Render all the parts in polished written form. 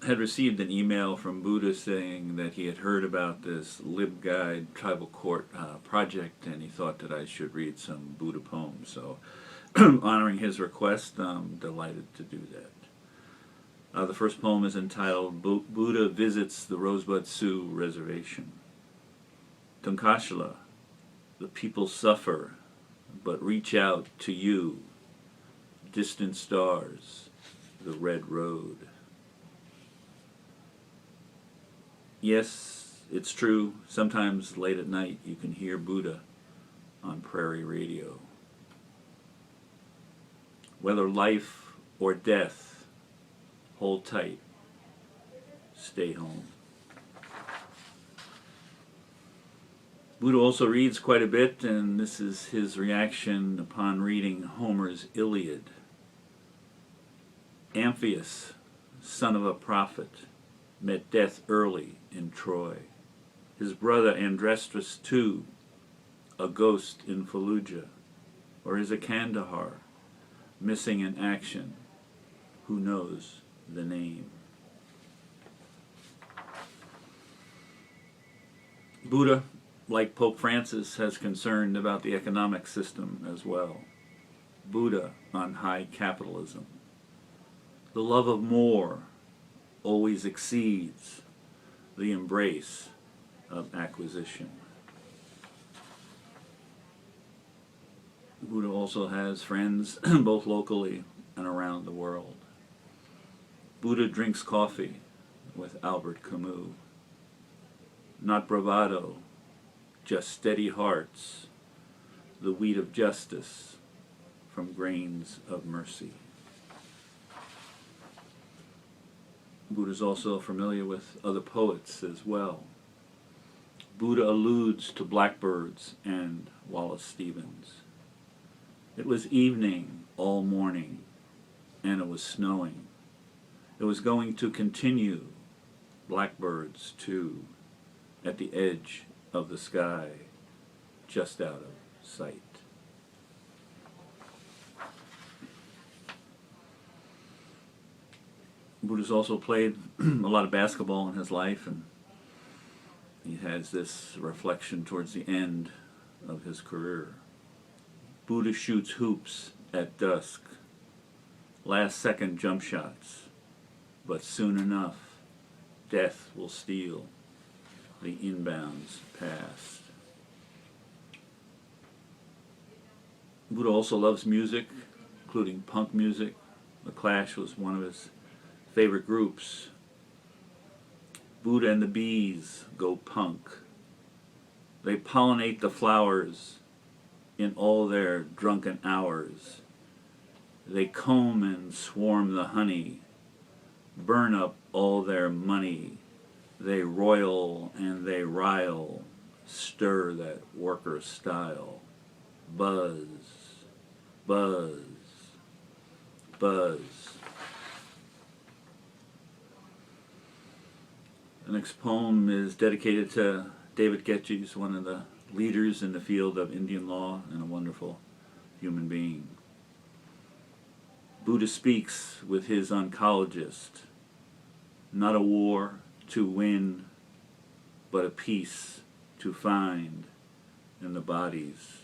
had received an email from Buddha saying that he had heard about this LibGuide tribal court project, and he thought that I should read some Buddha poems. So, honoring his request, I'm delighted to do that. The first poem is entitled Buddha Visits the Rosebud Sioux Reservation. Tunkashila, the people suffer, but reach out to you, distant stars, the red road. Yes, it's true, sometimes late at night you can hear Buddha on prairie radio. Whether life or death, hold tight, stay home. Buddha also reads quite a bit, and this is his reaction upon reading Homer's Iliad. Amphius, son of a prophet, met death early in Troy. His brother Andrestus too, a ghost in Fallujah, or is a Kandahar, missing in action. Who knows the name? Buddha, like Pope Francis, has concern about the economic system as well. Buddha on high capitalism. The love of more always exceeds the embrace of acquisition. Buddha also has friends both locally and around the world. Buddha drinks coffee with Albert Camus. Not bravado, just steady hearts, the wheat of justice from grains of mercy. Buddha is also familiar with other poets as well. Buddha alludes to blackbirds and Wallace Stevens. It was evening all morning, and it was snowing. It was going to continue, blackbirds too, at the edge of the sky, just out of sight. Buddha's also played a lot of basketball in his life, and he has this reflection towards the end of his career. Buddha shoots hoops at dusk, last-second jump shots, but soon enough, death will steal the inbounds past. Buddha also loves music, including punk music. The Clash was one of his favorite groups. Buddha and the bees go punk. They pollinate the flowers in all their drunken hours. They comb and swarm the honey, burn up all their money. They roil and they rile, stir that worker style. Buzz, buzz, buzz. The next poem is dedicated to David Getjes, one of the leaders in the field of Indian law and a wonderful human being. Buddha speaks with his oncologist. Not a war to win, but a peace to find in the body's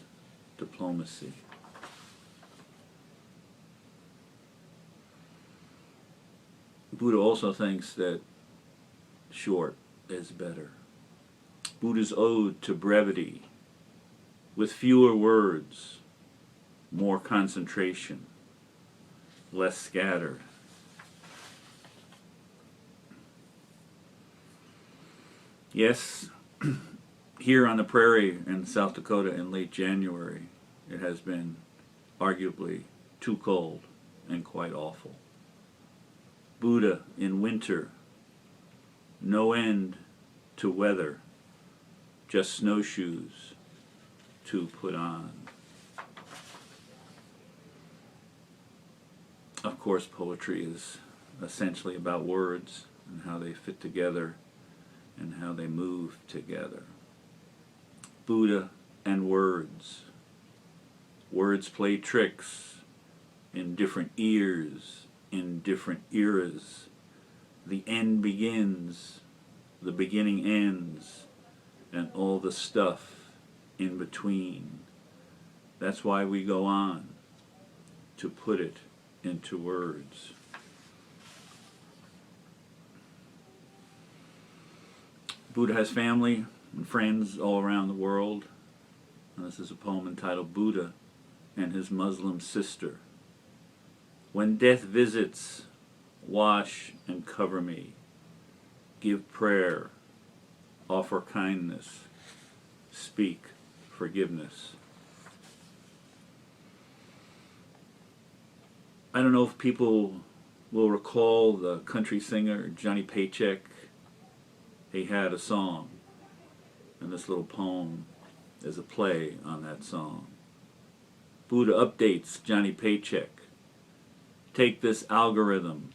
diplomacy. Buddha also thinks that short is better. Buddha's ode to brevity, with fewer words, more concentration, less scattered. Yes, here on the prairie in South Dakota in late January, it has been arguably too cold and quite awful. Buddha in winter, no end to weather, just snowshoes to put on. Of course, poetry is essentially about words and how they fit together and how they move together. Buddha and words. Words play tricks in different ears, in different eras, the end begins, the beginning ends, and all the stuff in between. That's why we go on to put it into words. Buddha has family and friends all around the world. And this is a poem entitled Buddha and His Muslim Sister. When death visits, wash and cover me. Give prayer, offer kindness, speak forgiveness. I don't know if people will recall the country singer Johnny Paycheck. He had a song, and this little poem is a play on that song. Buddha updates Johnny Paycheck. Take this algorithm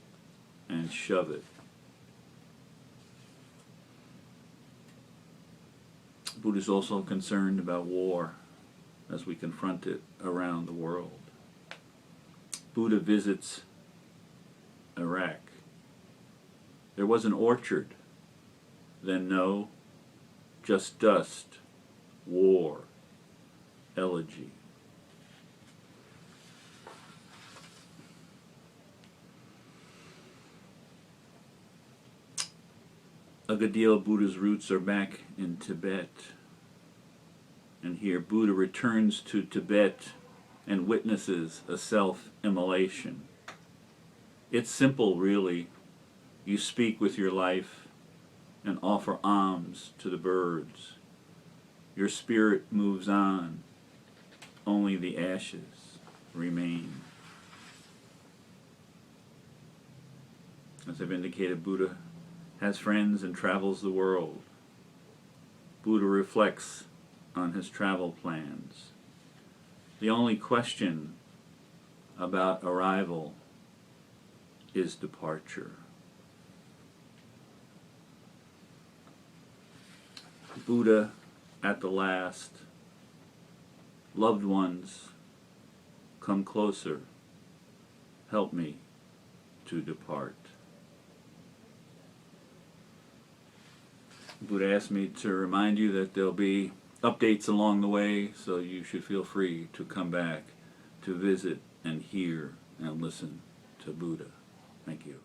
and shove it. Buddha is also concerned about war as we confront it around the world. Buddha visits Iraq. There was an orchard, then no, just dust, war, elegy. A good deal of Buddha's roots are back in Tibet. And here Buddha returns to Tibet and witnesses a self-immolation. It's simple, really. You speak with your life and offer alms to the birds. Your spirit moves on. Only the ashes remain. As I've indicated, Buddha has friends and travels the world. Buddha reflects on his travel plans. The only question about arrival is departure. Buddha at the last. Loved ones, come closer. Help me to depart. Buddha asked me to remind you that there'll be updates along the way, so you should feel free to come back to visit and hear and listen to Buddha. Thank you.